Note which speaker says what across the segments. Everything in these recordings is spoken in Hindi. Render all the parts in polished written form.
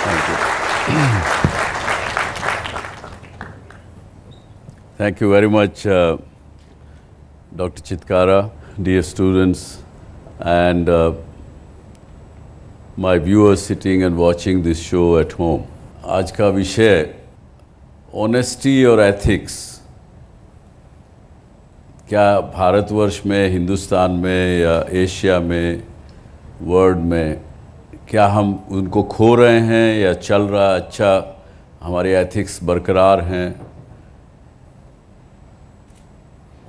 Speaker 1: Thank you. Thank you very much, Dr. Chitkara, dear students, and my viewers sitting and watching this show at home. आज का विषय ऑनेस्टी और एथिक्स, क्या भारतवर्ष में, हिंदुस्तान में या एशिया में, वर्ल्ड में, क्या हम उनको खो रहे हैं या चल रहा अच्छा हमारे एथिक्स बरकरार हैं,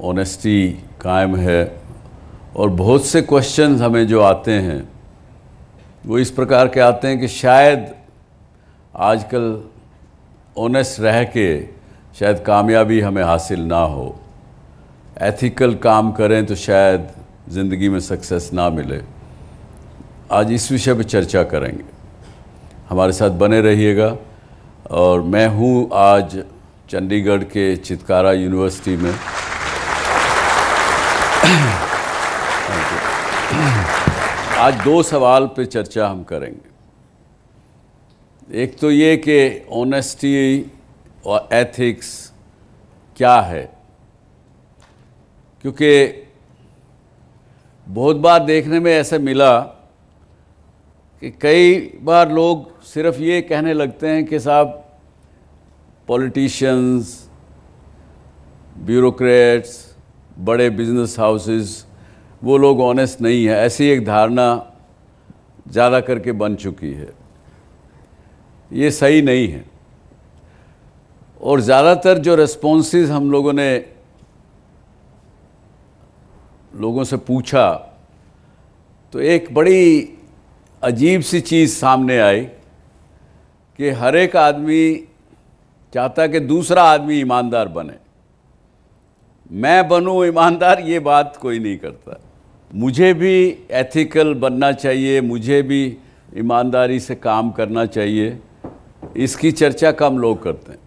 Speaker 1: ऑनेस्टी कायम है। और बहुत से क्वेश्चंस हमें जो आते हैं वो इस प्रकार के आते हैं कि शायद आजकल ऑनेस्ट रह के शायद कामयाबी हमें हासिल ना हो, एथिकल काम करें तो शायद ज़िंदगी में सक्सेस ना मिले। आज इस विषय पर चर्चा करेंगे, हमारे साथ बने रहिएगा। और मैं हूँ आज चंडीगढ़ के चितकारा यूनिवर्सिटी में। आज दो सवाल पे चर्चा हम करेंगे। एक तो ये कि ऑनेस्टी और एथिक्स क्या है, क्योंकि बहुत बार देखने में ऐसा मिला कि कई बार लोग सिर्फ ये कहने लगते हैं कि साहब पॉलिटिशियंस, ब्यूरोक्रेट्स, बड़े बिजनेस हाउसेस, वो लोग ऑनेस्ट नहीं है, ऐसी एक धारणा ज़्यादा करके बन चुकी है। ये सही नहीं है। और ज़्यादातर जो रिस्पॉन्सेस हम लोगों ने लोगों से पूछा तो एक बड़ी अजीब सी चीज़ सामने आई कि हर एक आदमी चाहता कि दूसरा आदमी ईमानदार बने। मैं बनूं ईमानदार ये बात कोई नहीं करता। मुझे भी एथिकल बनना चाहिए, मुझे भी ईमानदारी से काम करना चाहिए, इसकी चर्चा कम लोग करते हैं।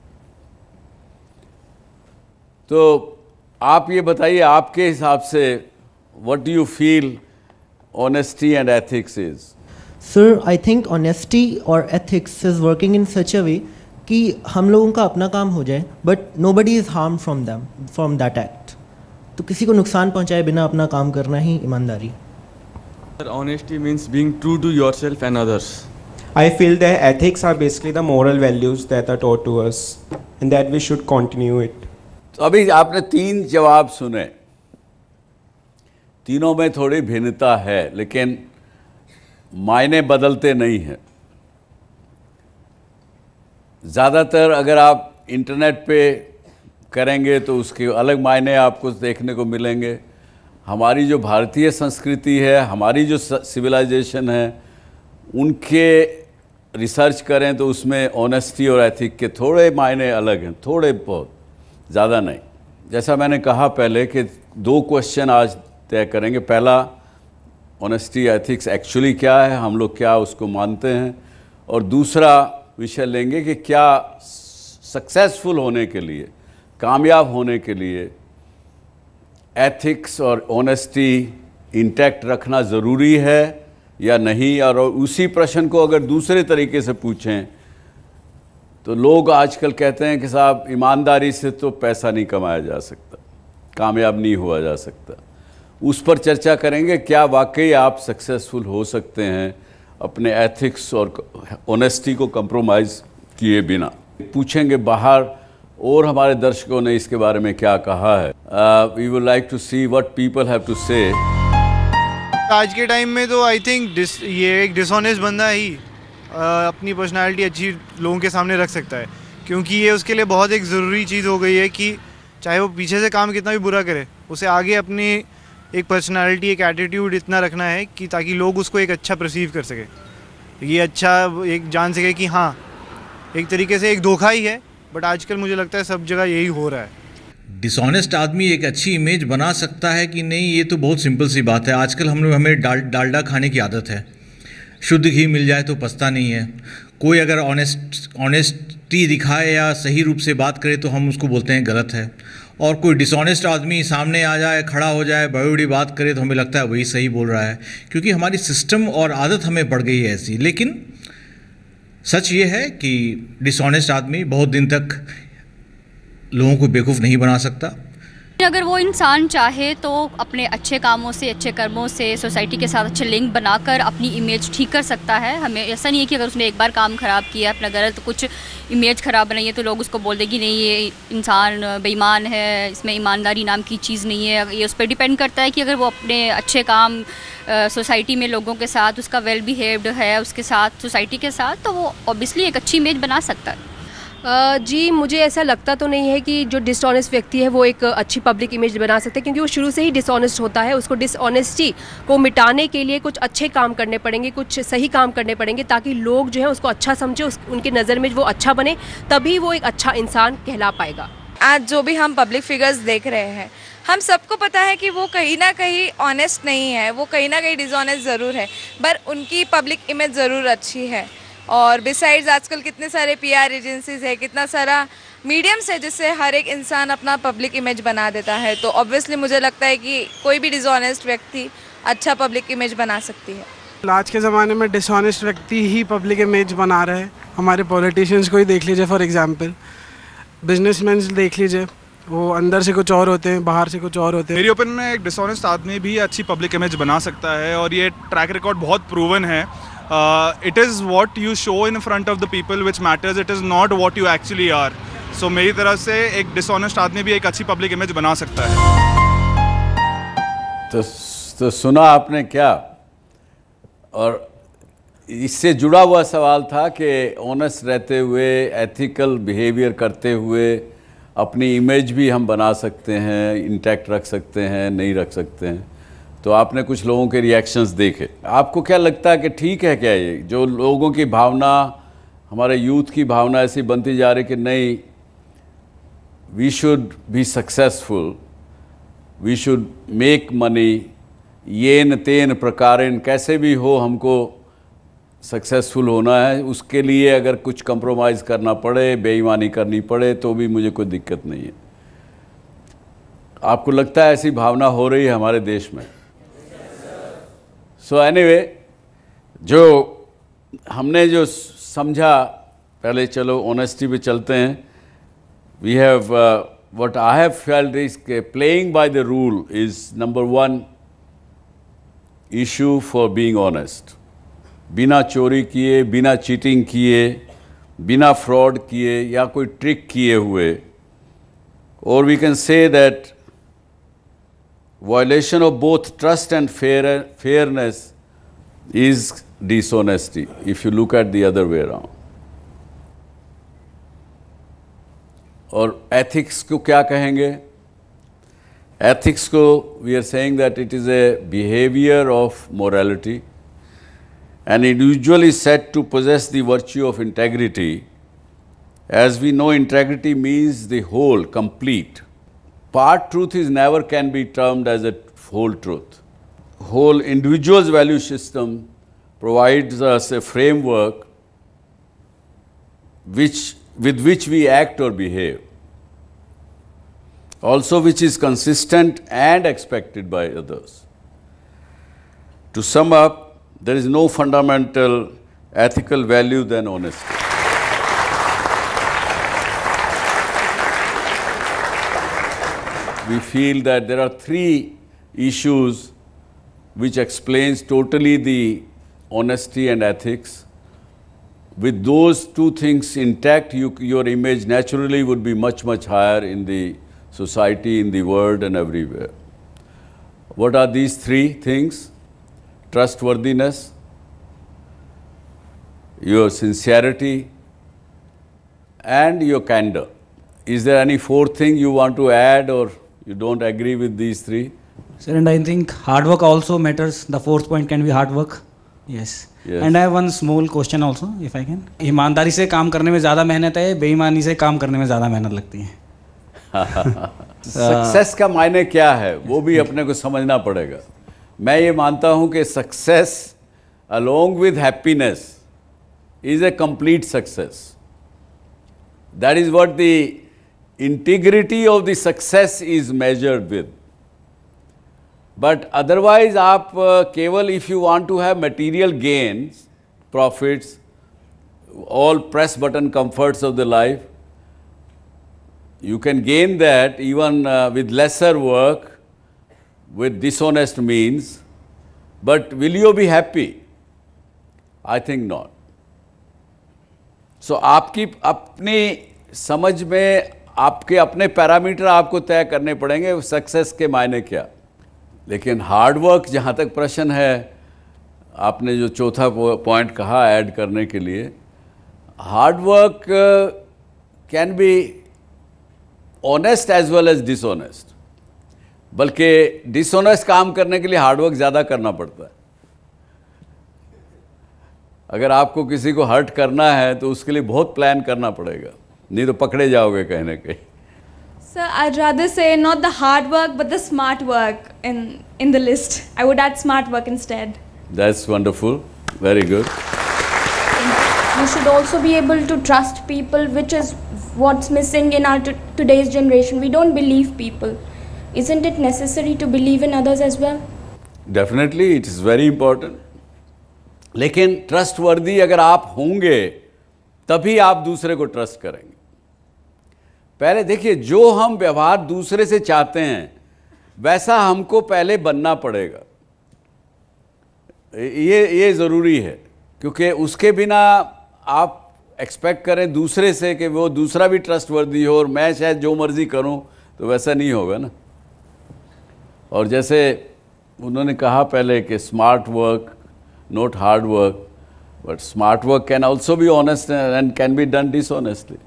Speaker 1: तो आप ये बताइए, आपके हिसाब से what do you feel honesty and ethics is?
Speaker 2: Sir, I think honesty और एथिक्स इज़ वर्किंग इन सच अ वे कि हम लोगों का अपना काम हो जाए but nobody is harm from that act. तो किसी को नुकसान पहुंचाए बिना अपना काम करना ही ईमानदारी।
Speaker 3: Sir, honesty means being true to yourself and others.
Speaker 4: I feel that ethics are basically the moral values that are taught to us and that we should continue it.
Speaker 1: तो अभी आपने तीन जवाब सुने, तीनों में थोड़ी भिन्नता है लेकिन मायने बदलते नहीं हैं। ज़्यादातर अगर आप इंटरनेट पे करेंगे तो उसके अलग मायने आपको देखने को मिलेंगे। हमारी जो भारतीय संस्कृति है, हमारी जो सिविलाइजेशन है, उनके रिसर्च करें तो उसमें ऑनेस्टी और एथिक के थोड़े मायने अलग हैं, थोड़े बहुत, ज़्यादा नहीं। जैसा मैंने कहा पहले कि दो क्वेश्चन आज तय करेंगे। पहला, ऑनेस्टी एथिक्स एक्चुअली क्या है, हम लोग क्या उसको मानते हैं, और दूसरा विषय लेंगे कि क्या सक्सेसफुल होने के लिए, कामयाब होने के लिए एथिक्स और ऑनेस्टी इंटैक्ट रखना ज़रूरी है या नहीं। और उसी प्रश्न को अगर दूसरे तरीके से पूछें तो लोग आजकल कहते हैं कि साहब ईमानदारी से तो पैसा नहीं कमाया जा सकता, कामयाब नहीं हुआ जा सकता। उस पर चर्चा करेंगे, क्या वाकई आप सक्सेसफुल हो सकते हैं अपने एथिक्स और ऑनेस्टी को कंप्रोमाइज़ किए बिना। पूछेंगे बाहर और हमारे दर्शकों ने इसके बारे में क्या कहा है। We would like to see what people have to say.
Speaker 5: आज के टाइम में तो आई थिंक ये एक डिसऑनेस्ट बंदा ही अपनी पर्सनालिटी अच्छी लोगों के सामने रख सकता है, क्योंकि ये उसके लिए बहुत एक ज़रूरी चीज़ हो गई है कि चाहे वो पीछे से काम कितना भी बुरा करे, उसे आगे अपनी एक पर्सनालिटी, एक एटीट्यूड इतना रखना है कि ताकि लोग उसको एक अच्छा परसीव कर सके, ये अच्छा एक जान सके कि हाँ एक तरीके से एक धोखा ही है। बट आजकल मुझे लगता है सब जगह यही हो रहा है।
Speaker 6: डिसऑनेस्ट आदमी एक अच्छी इमेज बना सकता है कि नहीं, ये तो बहुत सिंपल सी बात है। आजकल हमें डालडा खाने की आदत है। शुद्ध घी मिल जाए तो पछता नहीं है। कोई अगर ऑनेस्टी दिखाए या सही रूप से बात करे तो हम उसको बोलते हैं गलत है, और कोई डिसऑनेस्ट आदमी सामने आ जाए, खड़ा हो जाए, बड़ी बड़ी बात करे तो हमें लगता है वही सही बोल रहा है, क्योंकि हमारी सिस्टम और आदत हमें पड़ गई है ऐसी। लेकिन सच ये है कि डिसऑनेस्ट आदमी बहुत दिन तक लोगों को बेवकूफ़ नहीं बना सकता।
Speaker 7: अगर वो इंसान चाहे तो अपने अच्छे कामों से, अच्छे कर्मों से सोसाइटी के साथ अच्छे लिंक बनाकर अपनी इमेज ठीक कर सकता है। हमें ऐसा नहीं है कि अगर उसने एक बार काम ख़राब किया, अपना गलत कुछ इमेज ख़राब बनाई है तो लोग उसको बोल देंगे नहीं ये इंसान बेईमान है, इसमें ईमानदारी नाम की चीज़ नहीं है। ये उस पर डिपेंड करता है कि अगर वो अपने अच्छे काम सोसाइटी में लोगों के साथ उसका वेल बिहेव्ड है, उसके साथ सोसाइटी के साथ, तो वो ऑब्वियसली एक अच्छी इमेज बना सकता है।
Speaker 8: जी, मुझे ऐसा लगता तो नहीं है कि जो डिसऑनेस्ट व्यक्ति है वो एक अच्छी पब्लिक इमेज बना सकते हैं, क्योंकि वो शुरू से ही डिसऑनेस्ट होता है। उसको डिसऑनेस्टी को मिटाने के लिए कुछ अच्छे काम करने पड़ेंगे, कुछ सही काम करने पड़ेंगे, ताकि लोग जो है उसको अच्छा समझे, उनके नज़र में वो अच्छा बने, तभी वो एक अच्छा इंसान कहला पाएगा।
Speaker 9: आज जो भी हम पब्लिक फिगर्स देख रहे हैं, हम सबको पता है कि वो कहीं ना कहीं ऑनेस्ट नहीं है, वो कहीं ना कहीं डिसऑनेस्ट ज़रूर है, पर उनकी पब्लिक इमेज ज़रूर अच्छी है। और बिसाइड्स आजकल कितने सारे पीआर एजेंसीज है, कितना सारा मीडियम्स है जिससे हर एक इंसान अपना पब्लिक इमेज बना देता है। तो ऑब्वियसली मुझे लगता है कि कोई भी डिसऑनेस्ट व्यक्ति अच्छा पब्लिक इमेज बना सकती है।
Speaker 10: आज के ज़माने में डिसऑनेस्ट व्यक्ति ही पब्लिक इमेज बना रहे हैं। हमारे पॉलिटिशियंस को ही देख लीजिए, फॉर एग्जांपल बिजनेसमैन देख लीजिए, वो अंदर से कुछ और होते हैं, बाहर से कुछ और होते हैं।
Speaker 11: मेरी ओपिनियन में एक डिसऑनेस्ट आदमी भी अच्छी पब्लिक इमेज बना सकता है और ये ट्रैक रिकॉर्ड बहुत प्रूवन है। It is what you show in front of the people which matters, it is not what you actually are. So मेरी तरफ से एक डिसऑनेस्ट आदमी भी एक अच्छी पब्लिक इमेज बना सकता है।
Speaker 1: तो सुना आपने क्या, और इससे जुड़ा हुआ सवाल था कि ऑनेस्ट रहते हुए, एथिकल बिहेवियर करते हुए अपनी इमेज भी हम बना सकते हैं, इंटैक्ट रख सकते हैं, नहीं रख सकते हैं। तो आपने कुछ लोगों के रिएक्शंस देखे, आपको क्या लगता है कि ठीक है क्या ये जो लोगों की भावना, हमारे यूथ की भावना ऐसी बनती जा रही कि नहीं, we should be successful, we should make money, येन तेन प्रकारेण, कैसे भी हो हमको सक्सेसफुल होना है, उसके लिए अगर कुछ कंप्रोमाइज़ करना पड़े, बेईमानी करनी पड़े तो भी मुझे कोई दिक्कत नहीं है। आपको लगता है ऐसी भावना हो रही है हमारे देश में? सो एनीवे, जो हमने जो समझा, पहले चलो ऑनेस्टी पे चलते हैं। We have what I have felt is के playing by the rule is number one issue for being honest. बिना चोरी किए, बिना चीटिंग किए, बिना फ्रॉड किए या कोई ट्रिक किए हुए, और we can say that violation of both trust and fairness is dishonesty, if you look at the other way around. और ethics को क्या कहेंगे? Ethics को we are saying that it is a behavior of morality. An individual is said to possess the virtue of integrity. As we know, integrity means the whole, complete. Part truth is never can be termed as a whole truth. Whole individual's value system provides us a framework with which we act or behave. Also which is consistent and expected by others. To sum up, there is no fundamental ethical value than honesty. We feel that there are three issues which explains totally the honesty and ethics. With those two things intact, your image naturally would be much, much higher in the society, in the world and everywhere. What are these three things? Trustworthiness, your sincerity and your candor. Is there any fourth thing you want to add, or you don't agree with these three?
Speaker 12: Sir, and I think hard work also matters. The fourth point can be hard work. Yes. And I have one small question also, if I can. ईमानदारी से काम करने में ज़्यादा मेहनत है, बेईमानी से काम करने में ज़्यादा मेहनत लगती है।
Speaker 1: सक्सेस का मायने क्या है वो भी अपने को समझना पड़ेगा। मैं ये मानता हूँ कि success along with happiness is a complete success. That is what the integrity of the success is measured with. But otherwise आप केवल if you want to have material gains, profits, all press button comforts of the life. You can gain that even with lesser work, with dishonest means, but will you be happy? I think not. So आपकी अपनी समझ में आपके अपने पैरामीटर आपको तय करने पड़ेंगे सक्सेस के मायने क्या। लेकिन हार्ड वर्क जहाँ तक प्रश्न है, आपने जो चौथा पॉइंट कहा ऐड करने के लिए, hard work can be honest as well as dishonest, बल्कि डिसऑनेस्ट काम करने के लिए हार्ड वर्क ज़्यादा करना पड़ता है। अगर आपको किसी को हर्ट करना है तो उसके लिए बहुत प्लान करना पड़ेगा, नहीं तो पकड़े जाओगे कहीं ना कहीं।
Speaker 13: Sir, I'd rather say not the hard work but the smart work in the list. I would add smart work instead.
Speaker 1: That's wonderful. Very good.
Speaker 14: You should also be able to trust people, which is what's missing in our today's generation. We don't believe people. Isn't it necessary to believe in others as well?
Speaker 1: Definitely, it is very important. लेकिन ट्रस्टवर्दी अगर आप होंगे तभी आप दूसरे को ट्रस्ट करेंगे। पहले देखिए, जो हम व्यवहार दूसरे से चाहते हैं वैसा हमको पहले बनना पड़ेगा। ये ज़रूरी है, क्योंकि उसके बिना आप एक्सपेक्ट करें दूसरे से कि वो दूसरा भी ट्रस्टवर्दी हो और मैं शायद जो मर्ज़ी करूं, तो वैसा नहीं होगा ना। और जैसे उन्होंने कहा पहले कि smart work, not hard work, but smart work can also be honest and can be done dishonestly.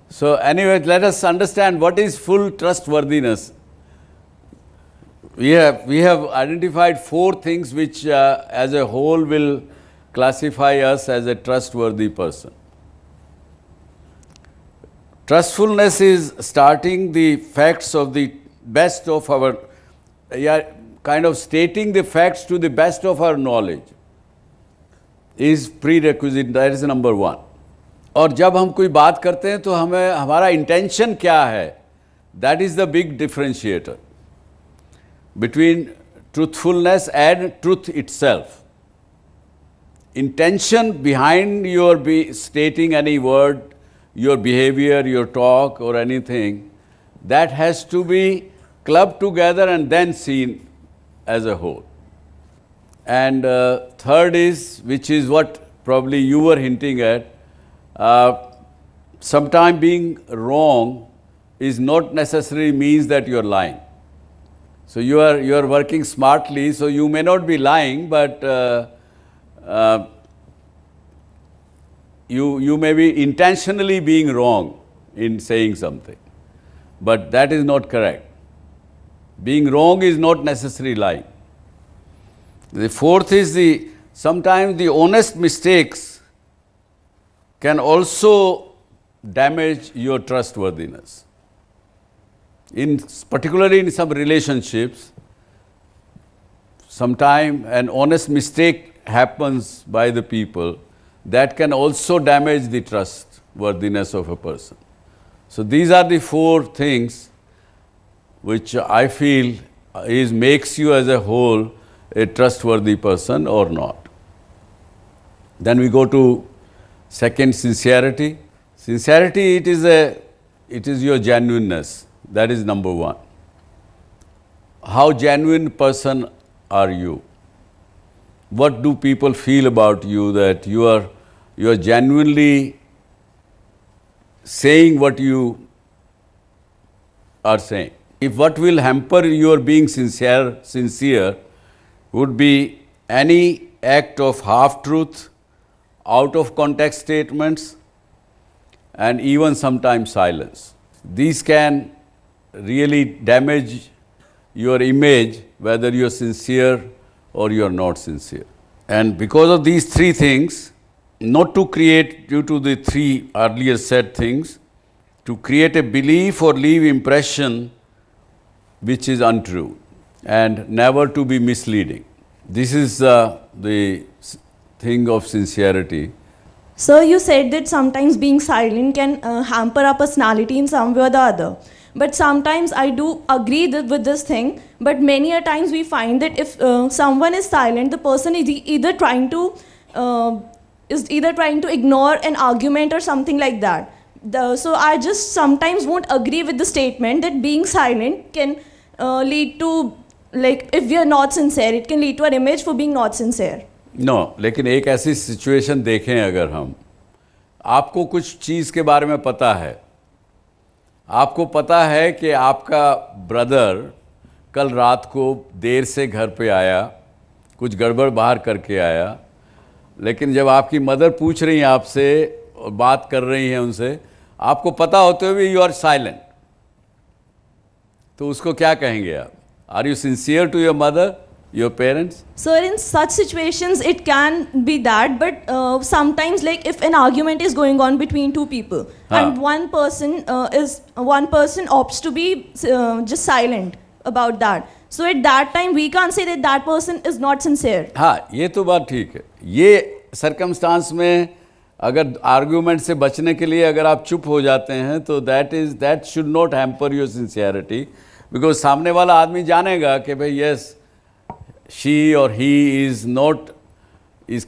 Speaker 1: So anyway, let us understand what is full trustworthiness. We have identified 4 things which as a whole will classify us as a trustworthy person. Trustfulness is starting the facts of the best of our, kind of stating the facts to the best of our knowledge is prerequisite, that is number 1. और जब हम कोई बात करते हैं तो हमें हमारा इंटेंशन क्या है, that is the big differentiator between truthfulness and truth itself. Intention behind your stating any word, your behavior, your talk or anything, that has to be clubbed together and then seen as a whole. And third is, which is what probably you were hinting at, sometime being wrong is not necessarily means that you are lying. So you are working smartly, so you may not be lying, but you may be intentionally being wrong in saying something, but that is not correct. Being wrong is not necessarily lying. The fourth is sometimes the honest mistakes can also damage your trustworthiness. Particularly in some relationships, sometimes an honest mistake happens by the people that can also damage the trustworthiness of a person. So these are the 4 things which I feel makes you as a whole a trustworthy person or not. Then we go to second, sincerity. Sincerity, it is your genuineness. That is number 1. How genuine person are you? What do people feel about you, that you are genuinely saying what you are saying? If what will hamper your being sincere would be any act of half-truth, out-of-context statements, and even sometimes silence. These can really damage your image, whether you are sincere or you are not sincere. And because of these 3 things, not to create, due to the 3 earlier said things, to create a belief or leave impression which is untrue, and never to be misleading. This is the thing of sincerity.
Speaker 15: Sir, you said that sometimes being silent can hamper our personality in some way or the other. But sometimes I do agree with this thing, but many a times we find that if someone is silent, the person is either trying to is either trying to ignore an argument or something like that. So I just sometimes won't agree with the statement that being silent can lead to, like, if we are not sincere, it can lead to an image for being not sincere.
Speaker 1: No, लेकिन एक ऐसी सिचुएशन देखें, अगर हम, आपको कुछ चीज़ के बारे में पता है, आपको पता है कि आपका ब्रदर कल रात को देर से घर पे आया, कुछ गड़बड़ बाहर करके आया, लेकिन जब आपकी मदर पूछ रही हैं आपसे और बात कर रही हैं उनसे, आपको पता होते हुए यू आर साइलेंट, तो उसको क्या कहेंगे आप? Are you sincere to your mother, your parents?
Speaker 15: So in such situations it can be that, but sometimes, like, if an argument is going on between two people and one person opts to be just silent about that, so at that time we can't say that that person is not sincere.
Speaker 1: हाँ, ये तो बात ठीक है. ये सर्कमस्टांस में अगर आर्ग्यूमेंट से बचने के लिए अगर आप चुप हो जाते हैं तो that should not hamper your sincerity, because सामने वाला आदमी जानेगा कि भाई yes, she or he is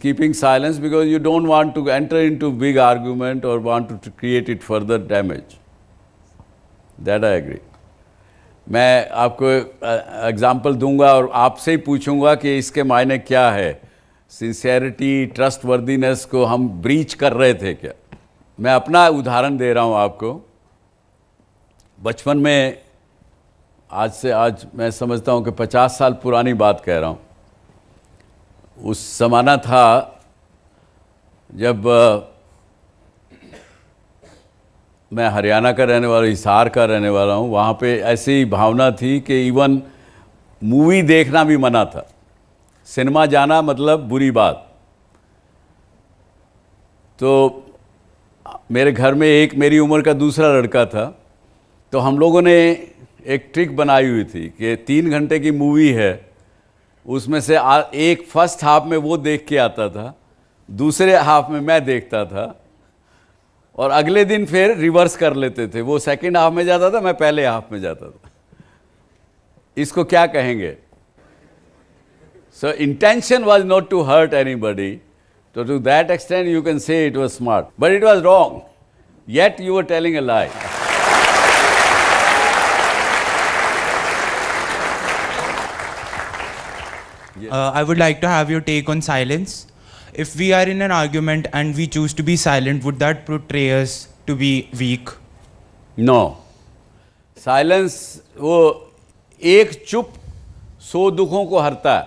Speaker 1: keeping silence because you don't want to enter into big argument or want to create it further damage. That I agree. मैं आपको एग्जाम्पल दूंगा और आपसे ही पूछूंगा कि इसके मायने क्या है. सिंसियरिटी, ट्रस्ट वर्दीनेस को हम ब्रीच कर रहे थे क्या? मैं अपना उदाहरण दे रहा हूँ आपको. बचपन में, आज मैं समझता हूँ कि 50 साल पुरानी बात कह रहा हूँ. उस ज़माना था जब मैं हरियाणा का रहने वाला, हिसार का रहने वाला हूँ. वहाँ पे ऐसी भावना थी कि इवन मूवी देखना भी मना था. सिनेमा जाना मतलब बुरी बात. तो मेरे घर में एक मेरी उम्र का दूसरा लड़का था, तो हम लोगों ने एक ट्रिक बनाई हुई थी कि 3 घंटे की मूवी है, उसमें से एक फर्स्ट हाफ में वो देख के आता था, दूसरे हाफ में मैं देखता था, और अगले दिन फिर रिवर्स कर लेते थे. वो सेकंड हाफ में जाता था, मैं पहले हाफ में जाता था. इसको क्या कहेंगे? So intention was not to hurt anybody, तो to that extent you can say it was smart, but it was wrong, yet you were telling a lie.
Speaker 16: I would like to have your take on silence. If we are in an argument and we choose to be silent, would that portray us to be weak?
Speaker 1: No. Silence, वो एक चुप 100 दुखों को हरता है.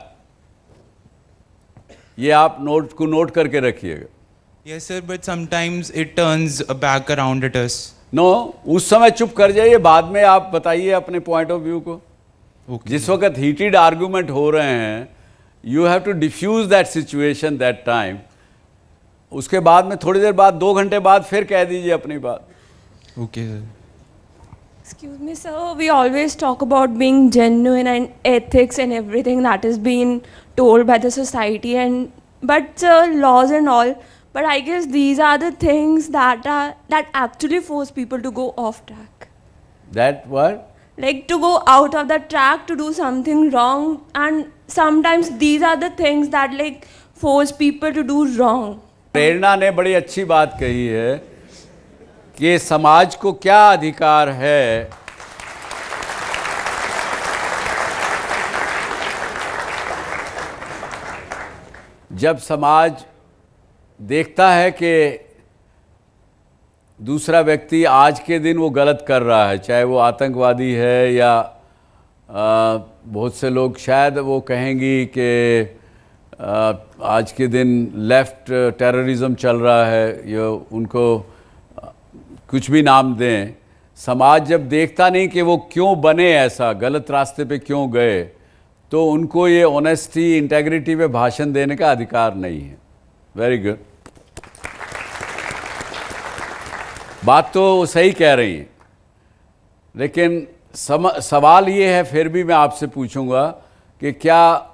Speaker 1: ये आप नोट करके रखिएगा.
Speaker 16: Yes sir, but sometimes it turns back around at us.
Speaker 1: No, उस समय चुप कर जाइए, बाद में आप बताइए अपने पॉइंट ऑफ व्यू को. जिस वक्त हीटेड आर्गूमेंट हो रहे हैं, you have to diffuse that situation that time. उसके बाद में थोड़ी देर बाद, 2 घंटे बाद फिर कह दीजिए अपनी बात.
Speaker 16: Okay sir.
Speaker 8: Excuse me, sir. We always talk about being genuine and ethics and everything that is being told by the society, but laws and all. But I guess these are the things that actually force people to go off track.
Speaker 1: That what?
Speaker 8: Like to go out of the track, to do something wrong, and sometimes these are the things that like force people to do wrong.
Speaker 1: प्रेरणा ने बड़ी अच्छी बात कही है कि समाज को क्या अधिकार है जब समाज देखता है कि दूसरा व्यक्ति आज के दिन वो गलत कर रहा है, चाहे वो आतंकवादी है या बहुत से लोग शायद वो कहेंगी कि आज के दिन लेफ्ट टेररिज्म चल रहा है, या उनको कुछ भी नाम दें. समाज जब देखता नहीं कि वो क्यों बने ऐसा, गलत रास्ते पे क्यों गए, तो उनको ये ऑनेस्टी, इंटेग्रिटी पे भाषण देने का अधिकार नहीं है. Very good. बात तो सही कह रही हैं, लेकिन सवाल ये है, फिर भी मैं आपसे पूछूंगा कि क्या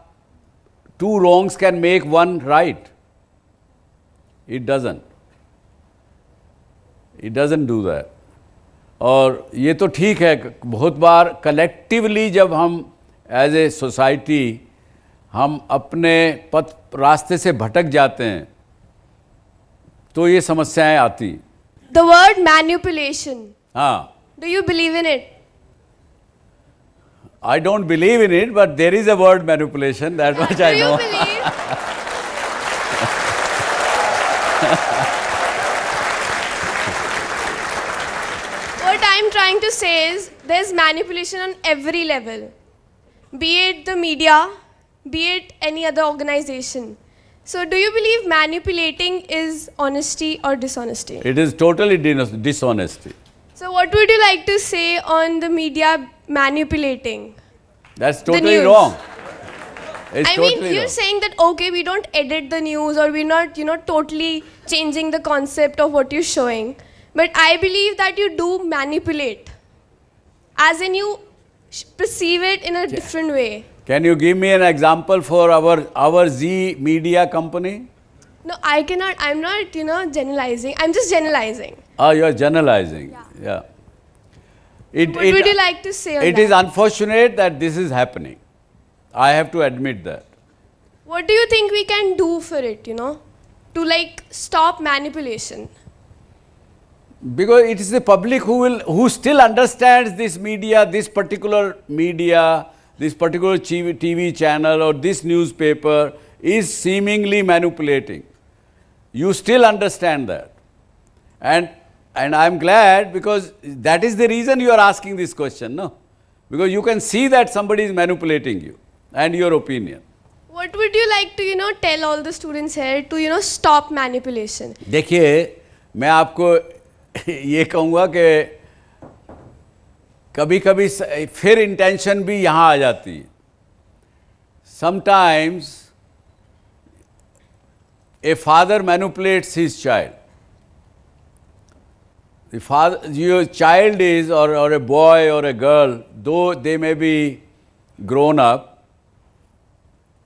Speaker 1: 2 wrongs can make 1 right? It doesn't do that. और ये तो ठीक है, बहुत बार कलेक्टिवली जब हम एज ए सोसाइटी हम अपने रास्ते से भटक जाते हैं, तो ये समस्याएं आती।
Speaker 17: The word manipulation.
Speaker 1: हाँ,
Speaker 17: Do you believe in it?
Speaker 1: I don't believe in it, but there is a word manipulation, that much I know.
Speaker 17: Do you believe? What I'm trying to say is there's manipulation on every level, be it the media, be it any other organization. So do you believe manipulating is honesty or dishonesty?
Speaker 1: It is totally dishonesty.
Speaker 17: So what would you like to say on the media manipulating?
Speaker 1: That's totally wrong.
Speaker 17: I mean, you're saying that, okay, we don't edit the news, or we're not, totally changing the concept of what you're showing. But I believe that you do manipulate. As in, you perceive it in a different way.
Speaker 1: Can you give me an example for our Z media company?
Speaker 17: No, I cannot. I'm not, generalizing. I'm just generalizing.
Speaker 1: Ah, you're generalizing. Yeah.
Speaker 17: What would you like to say on that?
Speaker 1: It is unfortunate that this is happening. I have to admit that.
Speaker 17: What do you think we can do for it, to stop manipulation?
Speaker 1: Because it is the public who still understands this media, this particular media, this particular TV channel or this newspaper is seemingly manipulating. You still understand that. And I'm glad, because that is the reason you are asking this question, no? Because you can see that somebody is manipulating you and your opinion.
Speaker 17: What would you like to, tell all the students here to, stop manipulation?
Speaker 1: देखिए, मैं आपको ये कहूँगा कि कभी-कभी फिर इंटेंशन भी यहाँ आ जाती है. Sometimes a father manipulates his child. Your child is, or a boy or a girl, though they may be grown up,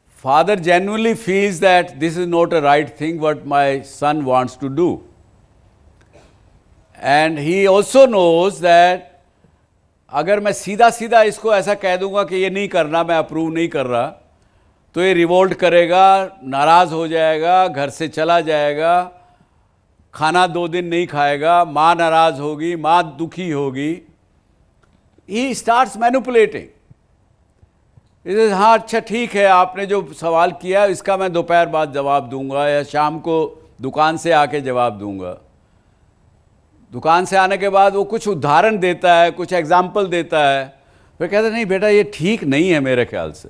Speaker 1: father genuinely feels that this is not a right thing what my son wants to do. And he also knows that अगर मैं सीधा सीधा इसको ऐसा कह दूंगा कि ये नहीं करना, मैं अप्रूव नहीं कर रहा, तो ये रिवोल्ट करेगा, नाराज़ हो जाएगा, घर से चला जाएगा, खाना 2 दिन नहीं खाएगा, माँ नाराज़ होगी, माँ दुखी होगी. He starts manipulating. He says, हाँ अच्छा ठीक है, आपने जो सवाल किया इसका मैं दोपहर बाद जवाब दूंगा या शाम को दुकान से आके जवाब दूंगा. दुकान से आने के बाद वो कुछ उदाहरण देता है, कुछ एग्जाम्पल देता है, फिर कहता है नहीं बेटा ये ठीक नहीं है मेरे ख्याल से.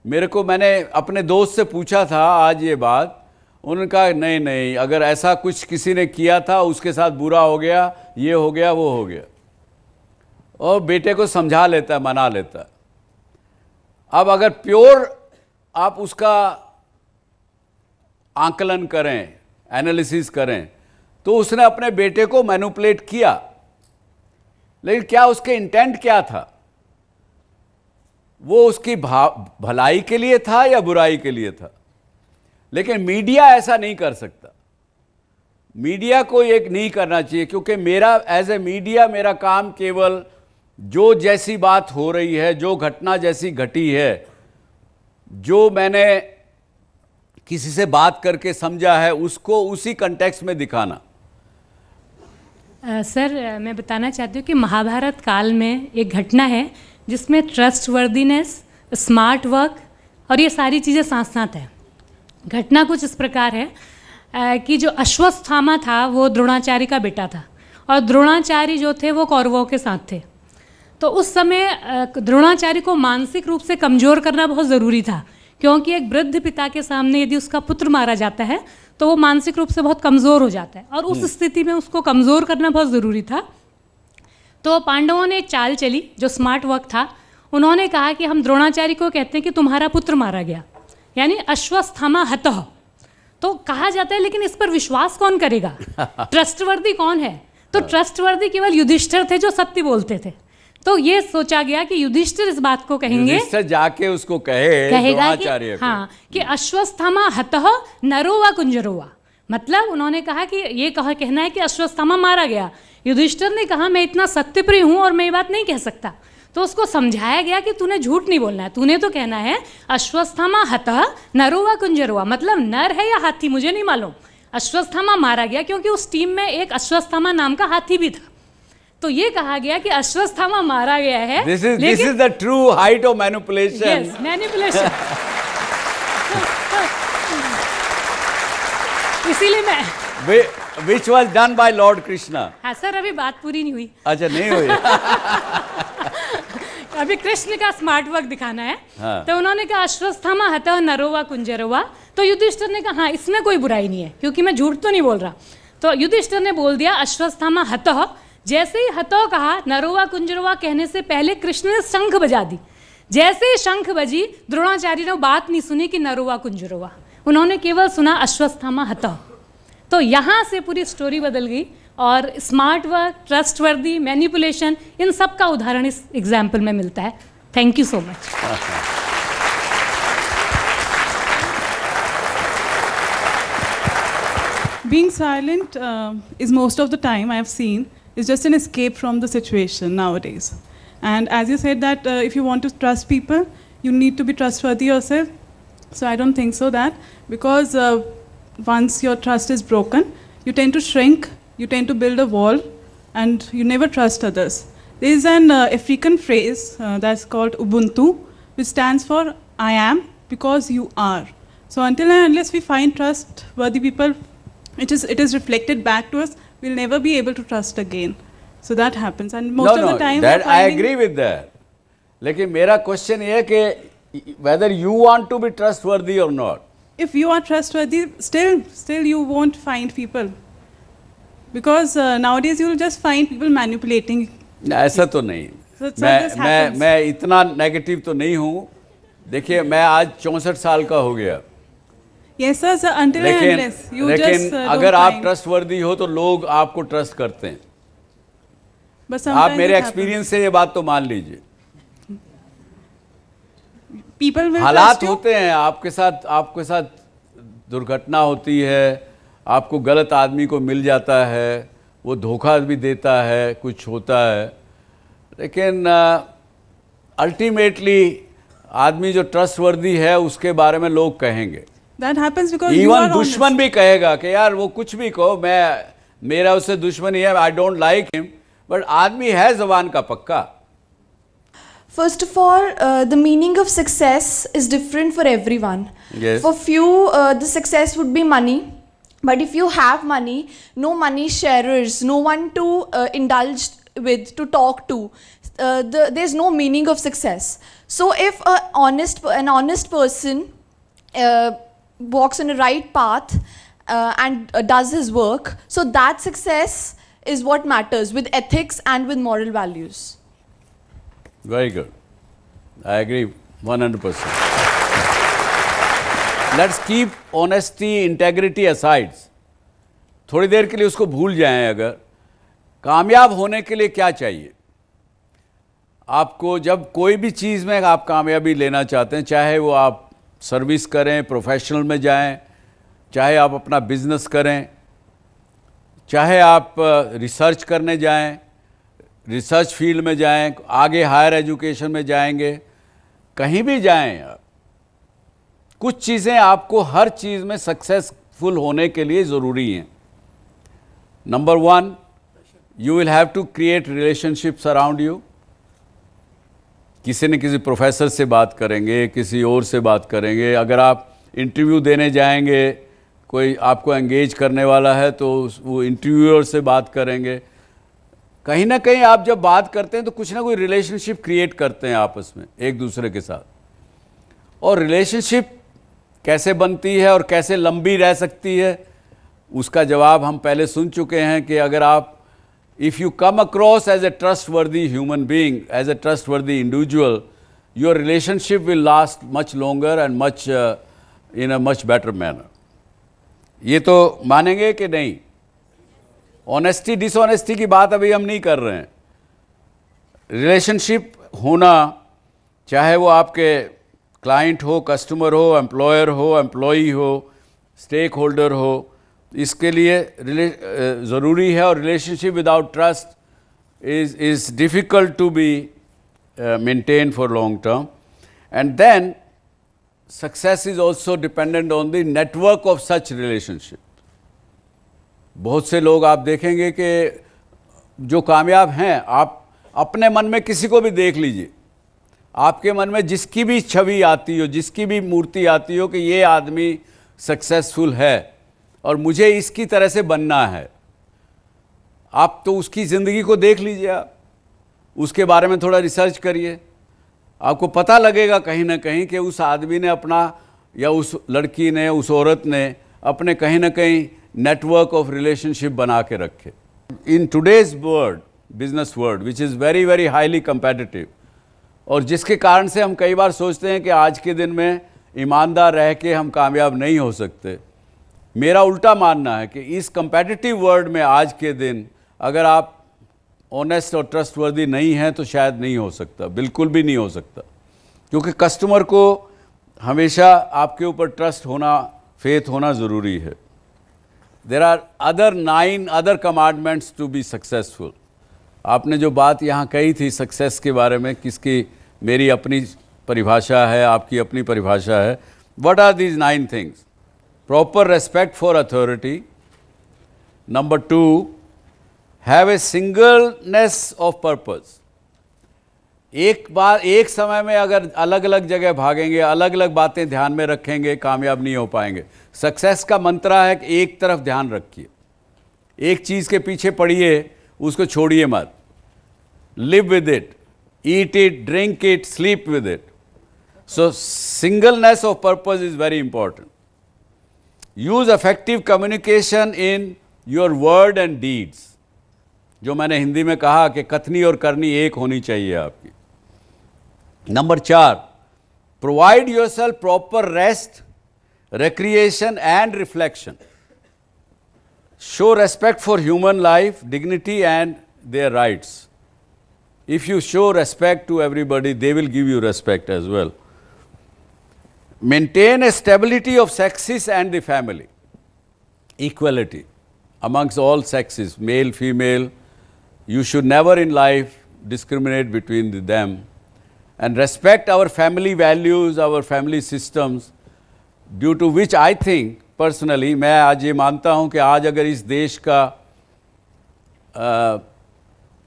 Speaker 1: मैंने अपने दोस्त से पूछा था आज ये बात, उन्होंने कहा नहीं अगर ऐसा कुछ किसी ने किया था उसके साथ बुरा हो गया, ये हो गया वो हो गया, और बेटे को समझा लेता है, मना लेता है. अब अगर प्योर आप उसका आकलन करें, एनालिसिस करें, तो उसने अपने बेटे को मैनिपुलेट किया, लेकिन क्या उसके इंटेंट क्या था? वो उसकी भलाई के लिए था या बुराई के लिए था? लेकिन मीडिया ऐसा नहीं कर सकता. मीडिया को ये नहीं करना चाहिए, क्योंकि मेरा एज ए मीडिया मेरा काम केवल जो जैसी बात हो रही है, जो घटना जैसी घटी है, जो मैंने किसी से बात करके समझा है, उसको उसी कंटेक्स्ट में दिखाना.
Speaker 18: सर मैं बताना चाहती हूँ कि महाभारत काल में एक घटना है जिसमें ट्रस्टवर्दीनेस, स्मार्ट वर्क और ये सारी चीज़ें साथ साथ हैं. घटना कुछ इस प्रकार है कि जो अश्वत्थामा था वो द्रोणाचार्य का बेटा था, और द्रोणाचार्य जो थे वो कौरवों के साथ थे. तो उस समय द्रोणाचार्य को मानसिक रूप से कमज़ोर करना बहुत ज़रूरी था, क्योंकि एक वृद्ध पिता के सामने यदि उसका पुत्र मारा जाता है तो वो मानसिक रूप से बहुत कमज़ोर हो जाता है, और उस स्थिति में उसको कमज़ोर करना बहुत ज़रूरी था. तो पांडवों ने एक चाल चली जो स्मार्ट वर्क था. उन्होंने कहा कि हम द्रोणाचार्य को कहते हैं कि तुम्हारा पुत्र मारा गया, यानी अश्वत्थामा हतः. तो कहा जाता है, लेकिन इस पर विश्वास कौन करेगा? ट्रस्टवर्दी कौन है? तो ट्रस्टवर्दी केवल युधिष्ठिर थे जो सत्य बोलते थे. तो ये सोचा गया कि युधिष्ठिर इस बात को कहेंगे,
Speaker 1: युधिष्ठिर जाके उसको कहेगा कि
Speaker 18: हाँ कि अश्वत्थामा हतः नरो व कुंजरो वा, मतलब उन्होंने कहा कि ये कहना है कि अश्वत्थामा मारा गया. युधिष्ठिर ने कहा मैं इतना सत्यप्रिय हूँ और मैं ये बात नहीं कह सकता. तो उसको समझाया गया कि तूने झूठ नहीं बोलना है, तूने तो कहना है अश्वत्थामा हतः नरो व कुंजरो वा, मतलब नर है या हाथी मुझे नहीं मालूम, अश्वत्थामा मारा गया क्योंकि उस टीम में एक अश्वत्थामा नाम का हाथी भी था। तो ये कहा गया कि अश्वत्थामा मारा गया है।
Speaker 1: This is the true height of manipulation.
Speaker 18: Yes, manipulation. इसीलिए मैं
Speaker 1: Which was done by Lord Krishna.
Speaker 18: हाँ सर, अभी बात पूरी नहीं हुई।
Speaker 1: अच्छा, नहीं हुई।
Speaker 18: अभी कृष्ण का स्मार्ट वर्क दिखाना है।
Speaker 1: हाँ।
Speaker 18: तो उन्होंने कहा अश्वत्थामा हतः नरोवा कुंजरवा। तो युधिष्ठिर ने कहा हाँ, इसमें कोई बुराई नहीं है क्योंकि मैं झूठ तो नहीं बोल रहा। तो युधिष्ठिर ने बोल दिया अश्वत्थामा हतः। जैसे ही हतः कहा, नरोवा कुंजरवा कहने से पहले कृष्ण ने शंख बजा दी। जैसे ही शंख बजी, द्रोणाचार्य ने बात नहीं सुनी कि नरोवा कुंजरवा, उन्होंने केवल सुना अश्वत्थामा हतः। तो यहाँ से पूरी स्टोरी बदल गई और स्मार्ट वर्क, ट्रस्टवर्दी, मैनिपुलेशन, इन सब का उदाहरण इस एग्जाम्पल में मिलता है। Thank you so much.
Speaker 19: Being silent is most of the time I have seen is just an escape from the situation nowadays. And as you said that if you want to trust people, you need to be trustworthy yourself. So I don't think so that because once your trust is broken, you tend to shrink, you tend to build a wall, and you never trust others. There is an African phrase that's called Ubuntu, which stands for I am because you are. So until and unless we find trustworthy people, it is reflected back to us, we'll never be able to trust again. So that happens, and most of the time
Speaker 1: that I agree with that. लेकिन मेरा क्वेश्चन ये है कि whether you want to be trustworthy or not.
Speaker 19: If you are trustworthy, still you won't find people, because nowadays you will just find people manipulating.
Speaker 1: ऐसा तो नहीं।
Speaker 19: So
Speaker 1: मैं इतना नेगेटिव तो नहीं हूँ। देखिए, मैं आज 64 साल का हो गया।
Speaker 19: Yes sir, so until and unless you just
Speaker 1: लेकिन अगर आप ट्रस्टवर्दी हो तो लोग आपको ट्रस्ट करते हैं। आप मेरे एक्सपीरियंस से ये बात तो मान लीजिए। हालात होते हैं आपके साथ दुर्घटना होती है, आपको गलत आदमी को मिल जाता है, वो धोखा भी देता है, कुछ होता है, लेकिन अल्टीमेटली आदमी जो ट्रस्टवर्दी है उसके बारे में लोग कहेंगे।
Speaker 19: That happens because
Speaker 1: इवन दुश्मन भी कहेगा कि यार वो कुछ भी कहो, मेरा उससे दुश्मनी है, I don't like him, but आदमी है जबान का पक्का।
Speaker 20: First of all, the meaning of success is different for everyone.
Speaker 1: Yes.
Speaker 20: For few, the success would be money. But if you have money, no money sharers, no one to indulge with, to talk to, there's no meaning of success. So if an honest person walks on the right path and does his work, so that success is what matters, with ethics and with moral values.
Speaker 1: Very good. I agree 100%. Let's keep honesty, integrity aside. थोड़ी देर के लिए उसको भूल जाएं। अगर कामयाब होने के लिए क्या चाहिए आपको, जब कोई भी चीज़ में आप कामयाबी लेना चाहते हैं, चाहे वो आप सर्विस करें, प्रोफेशनल में जाएं, चाहे आप अपना बिजनेस करें, चाहे आप रिसर्च करने जाएं, रिसर्च फील्ड में जाएं, आगे हायर एजुकेशन में जाएंगे, कहीं भी जाएं, कुछ चीज़ें आपको हर चीज़ में सक्सेसफुल होने के लिए ज़रूरी हैं। Number 1, you will have to create relationships around you. किसी न किसी प्रोफेसर से बात करेंगे, किसी और से बात करेंगे। अगर आप इंटरव्यू देने जाएंगे, कोई आपको एंगेज करने वाला है तो वो इंटरव्यूअर से बात करेंगे। कहीं ना कहीं आप जब बात करते हैं तो कुछ ना कोई रिलेशनशिप क्रिएट करते हैं आपस में एक दूसरे के साथ। और रिलेशनशिप कैसे बनती है और कैसे लंबी रह सकती है, उसका जवाब हम पहले सुन चुके हैं कि अगर आप if you come across as a trustworthy human being, as a trustworthy individual, your relationship will last much longer and much in a much better manner. ये तो मानेंगे कि नहीं? ऑनेस्टी डिसऑनेस्टी की बात अभी हम नहीं कर रहे हैं। रिलेशनशिप होना, चाहे वो आपके क्लाइंट हो, कस्टमर हो, एम्प्लॉयर हो, एम्प्लॉई हो, स्टेक होल्डर हो, इसके लिए ज़रूरी है। और relationship without trust is difficult to be maintain for long term. And then success is also dependent on the network of such relationship. बहुत से लोग आप देखेंगे कि जो कामयाब हैं, आप अपने मन में किसी को भी देख लीजिए, आपके मन में जिसकी भी छवि आती हो, जिसकी भी मूर्ति आती हो कि ये आदमी सक्सेसफुल है और मुझे इसकी तरह से बनना है, आप तो उसकी ज़िंदगी को देख लीजिए, आप उसके बारे में थोड़ा रिसर्च करिए, आपको पता लगेगा कहीं ना कहीं कि उस आदमी ने अपना, या उस लड़की ने, उस औरत ने अपने कहीं ना कहीं नेटवर्क ऑफ रिलेशनशिप बना के रखे। In today's world, business world, which is very very highly competitive, और जिसके कारण से हम कई बार सोचते हैं कि आज के दिन में ईमानदार रह के हम कामयाब नहीं हो सकते। मेरा उल्टा मानना है कि इस कंपेटिटिव वर्ल्ड में आज के दिन अगर आप ऑनेस्ट और ट्रस्टवर्दी नहीं हैं तो शायद नहीं हो सकता, बिल्कुल भी नहीं हो सकता, क्योंकि कस्टमर को हमेशा आपके ऊपर ट्रस्ट होना, फेथ होना ज़रूरी है। There are other 9 other commandments to be successful. आपने जो बात यहाँ कही थी सक्सेस के बारे में, किसकी, मेरी अपनी परिभाषा है, आपकी अपनी परिभाषा है। What are these 9 things? Proper respect for authority, number 2, have a singleness of purpose. एक समय में अगर अलग अलग जगह भागेंगे, अलग अलग बातें ध्यान में रखेंगे, कामयाब नहीं हो पाएंगे। सक्सेस का मंत्रा है कि एक तरफ ध्यान रखिए, एक चीज़ के पीछे पड़िए, उसको छोड़िए मत। Live with it, eat it, drink it, sleep with it. So singleness of purpose is very important. Use effective communication in your word and deeds. जो मैंने हिंदी में कहा कि कथनी और करनी एक होनी चाहिए आपकी। Number 4, provide yourself proper rest, recreation and reflection. Show respect for human life, dignity and their rights. If you show respect to everybody, they will give you respect as well. Maintain a stability of sexes and the family. Equality amongst all sexes, male, female. You should never in life discriminate between them. And respect our family values, our family systems, due to which I think personally, मैं आज ये मानता हूँ कि आज अगर इस देश का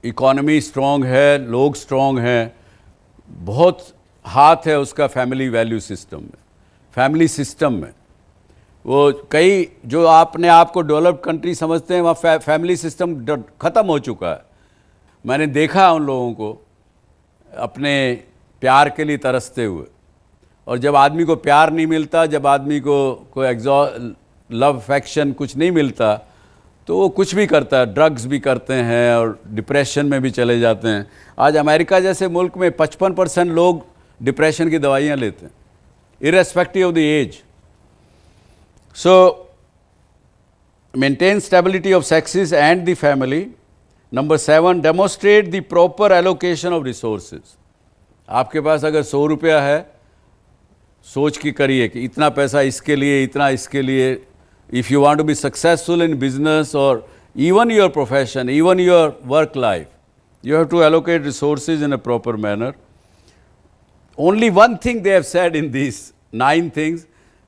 Speaker 1: इकोनॉमी स्ट्रॉन्ग है, लोग स्ट्रॉन्ग हैं, बहुत हाथ है उसका फैमिली वैल्यू सिस्टम में, फैमिली सिस्टम में। वो कई जो आपने आप को डेवलप्ड कंट्री समझते हैं, वहाँ फैमिली सिस्टम ख़त्म हो चुका है। मैंने देखा उन लोगों को अपने प्यार के लिए तरसते हुए, और जब आदमी को प्यार नहीं मिलता, जब आदमी को कोई लव अफेक्शन कुछ नहीं मिलता, तो वो कुछ भी करता है, ड्रग्स भी करते हैं और डिप्रेशन में भी चले जाते हैं। आज अमेरिका जैसे मुल्क में 55% लोग डिप्रेशन की दवाइयाँ लेते हैं, irrespective of the age. So maintain stability of sexes and the family. Number 7, demonstrate the proper allocation of resources. आपके पास अगर 100 रुपया है, सोच के करिए कि इतना पैसा इसके लिए, इतना इसके लिए। If you want to be successful in business और even your profession, even your work life, you have to allocate resources in a proper manner. Only one thing they have said in this 9 things,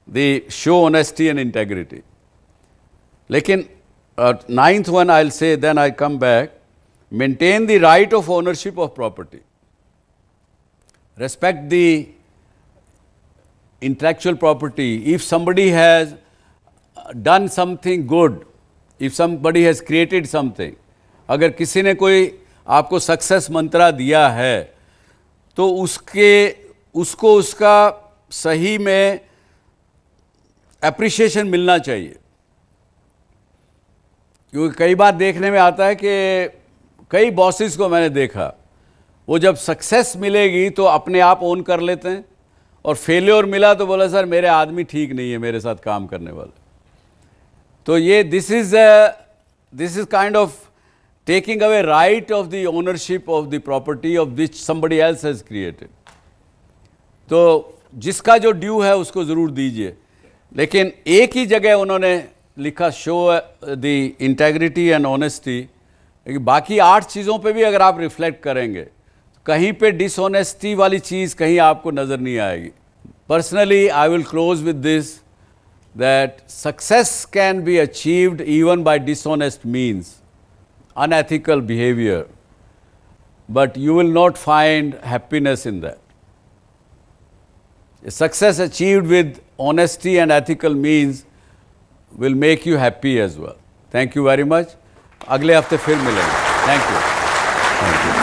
Speaker 1: they show honesty and integrity. लेकिन 9th one I'll say, then I come back, maintain the right of ownership of property, respect the intellectual property. If somebody has done something good, if somebody has created something, अगर किसी ने कोई आपको सक्सेस मंत्रा दिया है, तो उसको उसका सही में एप्रिशिएशन मिलना चाहिए। क्योंकि कई बार देखने में आता है कि कई बॉसेस को मैंने देखा, वो जब सक्सेस मिलेगी तो अपने आप ओन कर लेते हैं, और फेलियर मिला तो बोला सर मेरे आदमी ठीक नहीं है मेरे साथ काम करने वाले। तो ये this is kind of taking away right of the ownership of the property of which somebody else has created. तो जिसका जो ड्यू है उसको ज़रूर दीजिए। लेकिन एक ही जगह उन्होंने लिखा show the integrity and honesty, बाकी 8 चीज़ों पे भी अगर आप रिफ्लेक्ट करेंगे तो कहीं पे डिसऑनेस्टी वाली चीज़ कहीं आपको नज़र नहीं आएगी। Personally I will close with this, that success can be achieved even by dishonest means, unethical behavior, but you will not find happiness in that. A success achieved with honesty and ethical means will make you happy as well. Thank you very much. अगले हफ्ते फिर मिलेंगे. Thank you.